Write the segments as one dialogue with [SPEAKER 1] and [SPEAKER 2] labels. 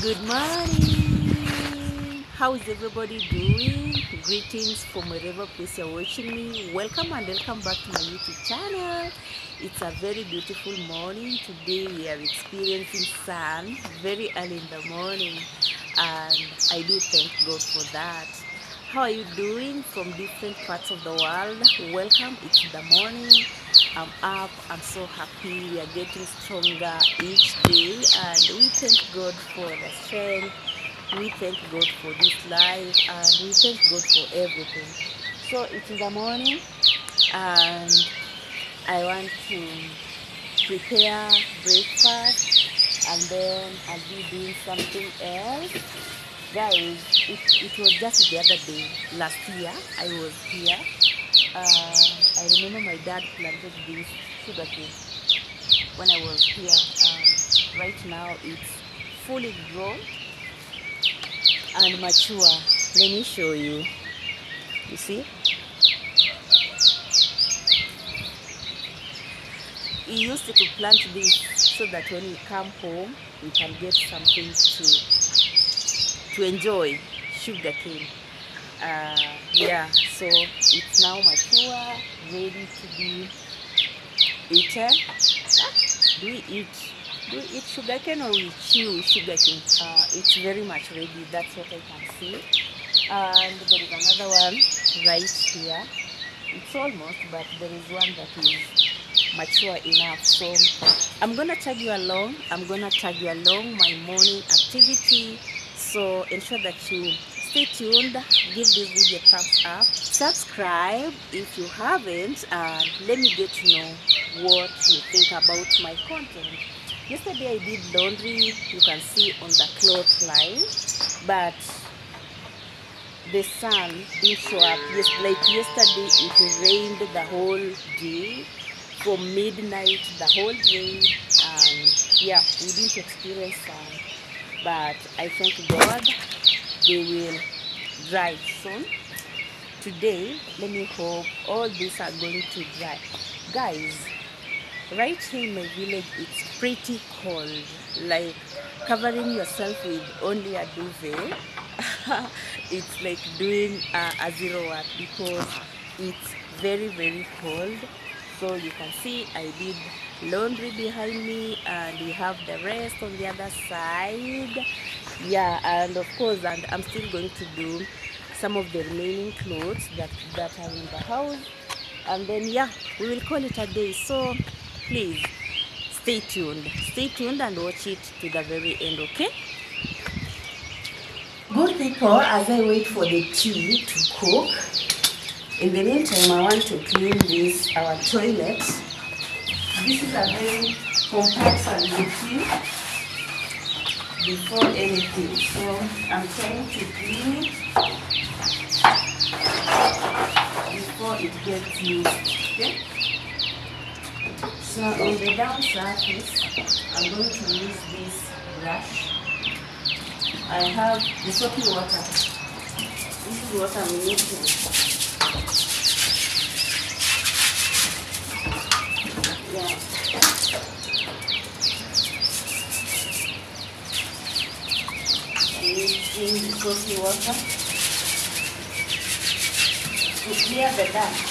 [SPEAKER 1] Good morning. How is everybody doing? Greetings from wherever place you're watching me. Welcome and welcome back to my YouTube channel. It's a very beautiful morning. Today we are experiencing sun very early in the morning, and I do thank God for that. How are you doing from different parts of the world? Welcome. It's the morning. I'm up. I'm so happy. We are getting stronger each day, and we thank God for the strength. We thank God for this life, and we thank God for everything. So it's in the morning, and I want to prepare breakfast, and then I'll be doing something else. Guys, it was just the other day, last year, I was here. I remember my dad planted this sugarcane when I was here. Right now, it's fully grown and mature. Let me show you. You see, he used to plant this so that when we come home, we can get something to enjoy sugarcane. Yeah, so it's now mature, ready to be eaten. Do we eat? Do we eat sugarcane or we chew sugarcane? It's very much ready. That's what I can see. And there is another one right here. It's almost, but there is one that is mature enough. So I'm gonna tag you along. I'm gonna tag you along my morning activity. So ensure that you stay tuned. Give this video a thumbs up. Subscribe if you haven't, and let me get to know what you think about my content. Yesterday I did laundry. You can see on the cloth line, but the sun didn't show up. Yes, like yesterday it rained the whole day, from midnight the whole day, and yeah, we didn't experience sun. But I thank God they will dry soon. Today, let me hope all these are going to dry. Guys, right here in my village, it's pretty cold. Like covering yourself with only a duvet, it's like doing a zero work because it's very, very cold. So you can see I did laundry behind me, and we have the rest on the other side. Yeah, and of course, and I'm still going to do some of the remaining clothes that are in the house, and then yeah, we will call it a day. So please stay tuned and watch it to the very end, okay? Good people, as I wait for the tea to cook, in the meantime I want to clean this our toilet. This is a very compact and routine before anything, so I'm trying to clean it before it gets used. Okay, so on the down surface I'm going to use this brush. I have the soapy water. This is what I'm using. Yeah. I'm using the soapy water to clear the dust.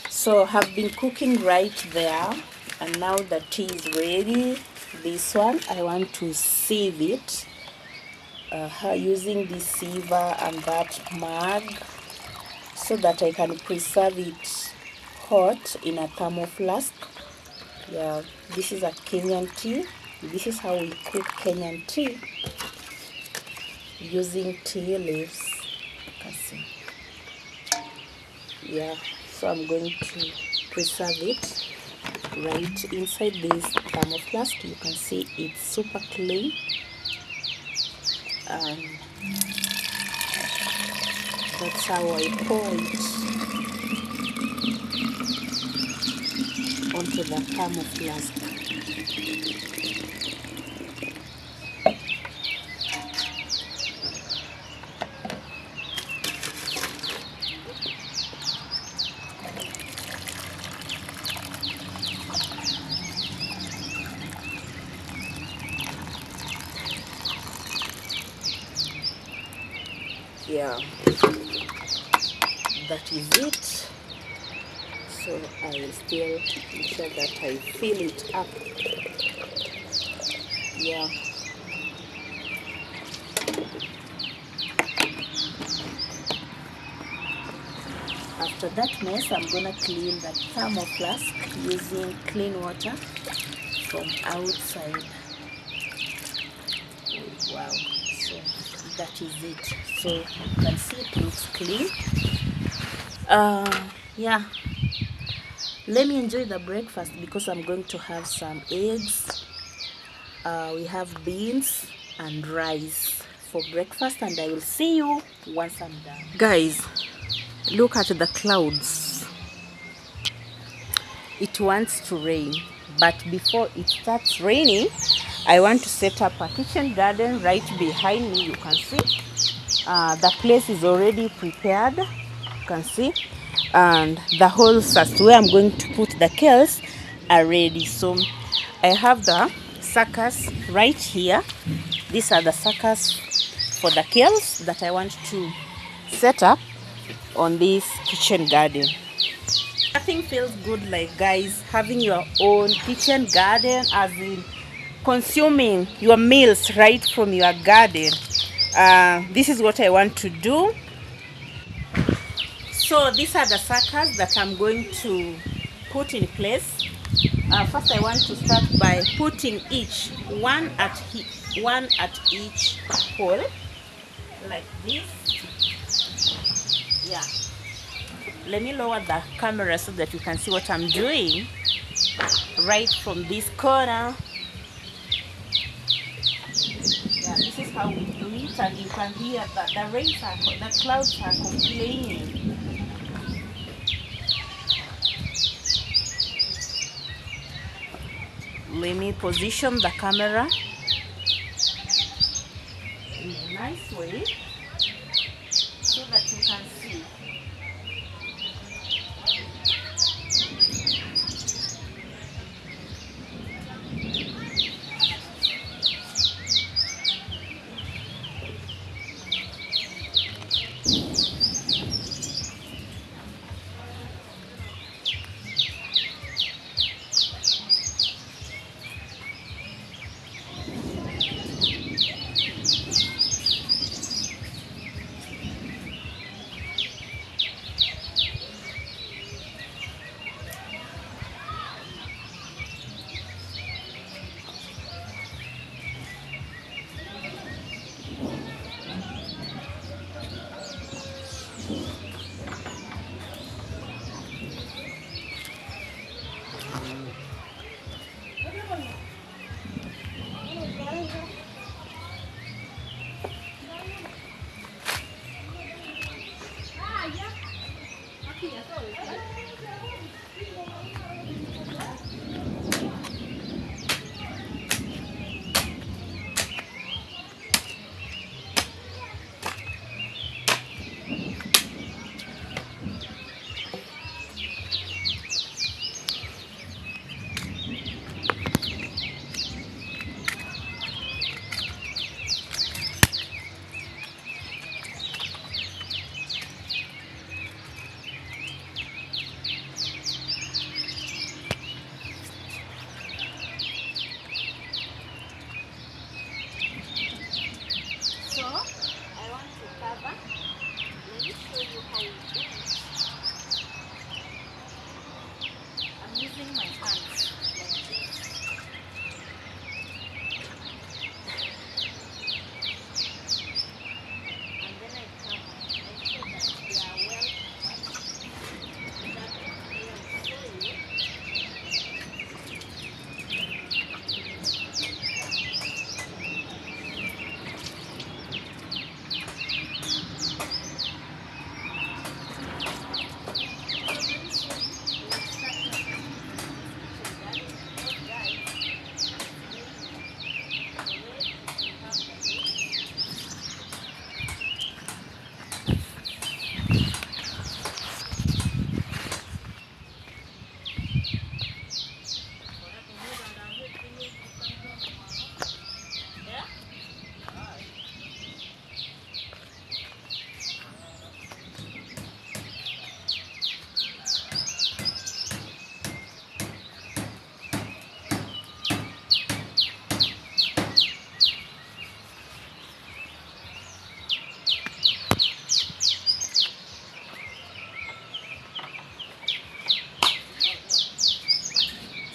[SPEAKER 1] So have been cooking right there, and now the tea is ready. This one I want to sieve it using this sieve and that mug, so that I can preserve it hot in a thermal flask. Yeah, this is a Kenyan tea. This is how we cook Kenyan tea, using tea leaves. You can see. Yeah, so I'm going to preserve it right inside this thermal flask. You can see it's super clean, and that's how I pour it onto the thermal flask. Yeah, that is it. So I will still ensure that I fill it up. Yeah, after that mess, I'm gonna clean the thermal flask using clean water from outside. Wow, so that is it. So you can see it looks clean. Yeah, let me enjoy the breakfast, because I'm going to have some eggs. We have beans and rice for breakfast, and I will see you once I'm done. Guys, look at the clouds. It wants to rain, but before it starts raining, I want to set up a kitchen garden right behind me. You can see the place is already prepared. You can see, and the holes as to where I'm going to put the kales are ready. So I have the suckers right here. These are the suckers for the kales that I want to set up on this kitchen garden. Nothing feels good like, guys, having your own kitchen garden, as in consuming your meals right from your garden. This is what I want to do. So these are the suckers that I'm going to put in place. First I want to start by putting one at each hole, like this. Yeah, let me lower the camera so that you can see what I'm doing right from this corner. Yeah, this how we do it, and you can hear that the clouds are complaining. Let me position the camera in a nice way so that you can see. So I want to cover. Let me show you how we do it. I'm using my hands like this. And then I cover. Make sure that they are well covered. That will show you.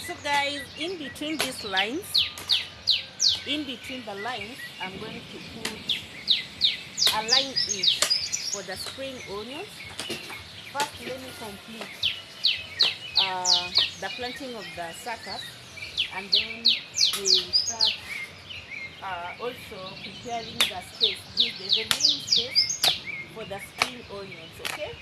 [SPEAKER 1] So guys, in between these lines, in between the lines, I'm going to put a line each for the spring onions. First, let me complete the planting of the suckers, and then we will start also preparing the space, the remaining space for the spring onions, okay?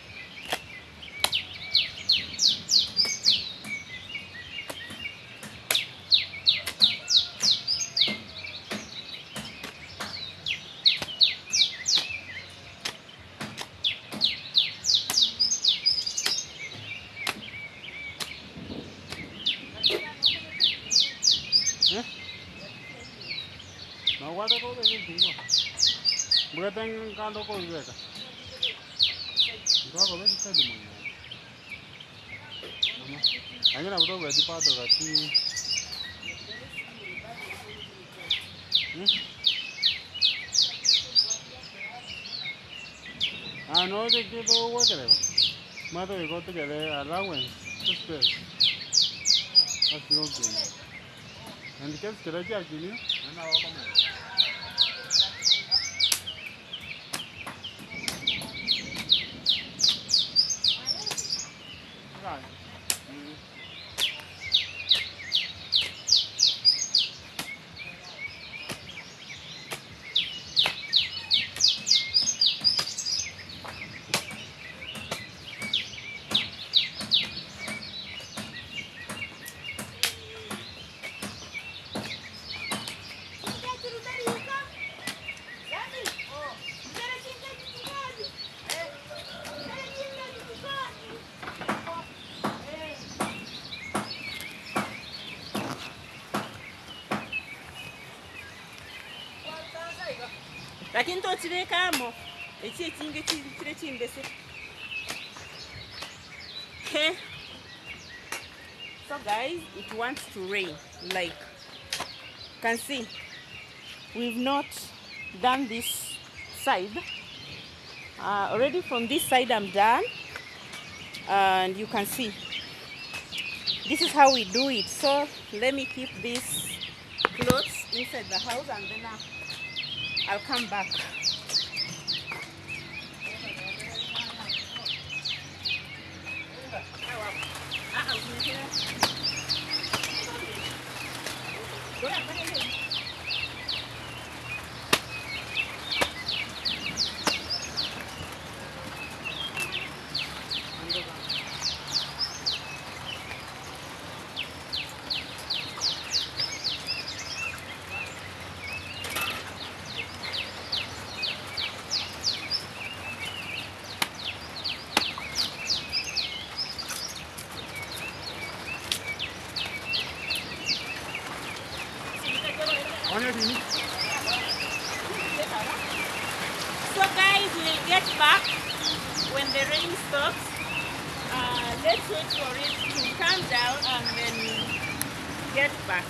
[SPEAKER 2] No, what about the thing? But then can't go there. You have already said the money. I'm going to go to the part of the tea. I know they give over whatever. Mother, you go together, allowance, just this. That's the old game. And the kids get a jack, you know? And now I'm right.
[SPEAKER 1] lakini tochilekamo echi echinge chile chimbese. Okay. So guys, it wants to rain. Like you can see, we've not done this side. Already from this side I'm done, and you can see this is how we do it. So let me keep these clothes inside the house, and then I'll come back. So guys, we'll get back when the rain stops. Let's wait for it to calm down and then get back.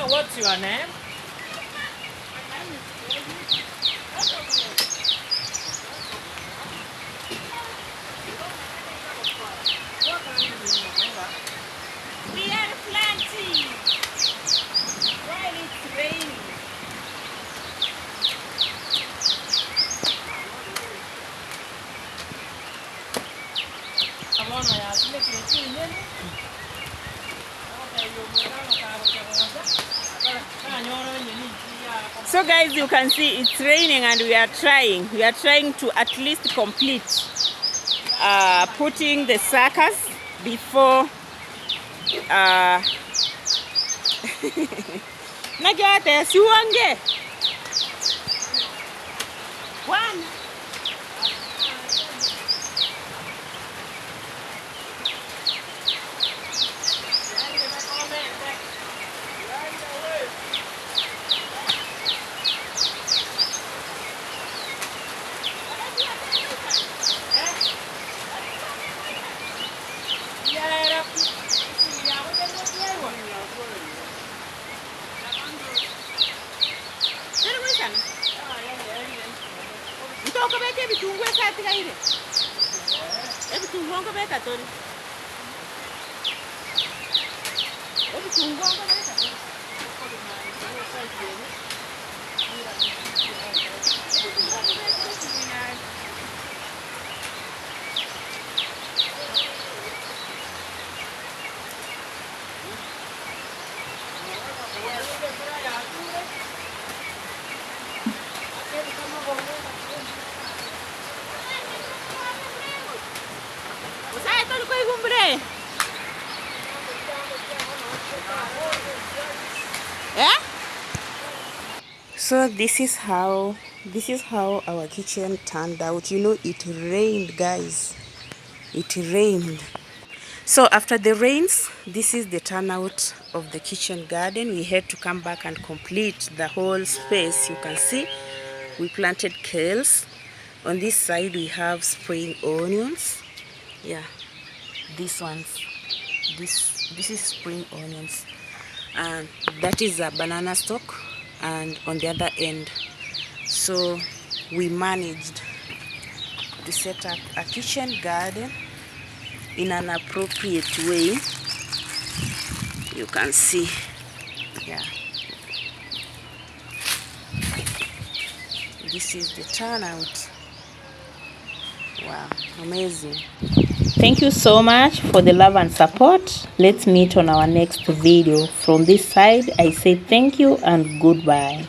[SPEAKER 1] What's your name? We are planting while it's raining. So guys, you can see it's raining and we are trying to at least complete putting the suckers before Najate siwange one. Mtoko beke bitungwe katika ile. Ebitungwe ngo beka tori. Ebitungwe ngo beka tori. Yeah? So this is how our kitchen turned out. You know, it rained, guys. It rained. So after the rains, this is the turnout of the kitchen garden. We had to come back and complete the whole space. You can see we planted kales. On this side we have spring onions. Yeah, these ones. This is spring onions, and that is a banana stalk, and on the other end. So we managed to set up a kitchen garden in an appropriate way. You can see, yeah. This is the turnout. Wow, amazing.
[SPEAKER 3] Thank you so much for the love and support. Let's meet on our next video. From this side, I say thank you and goodbye.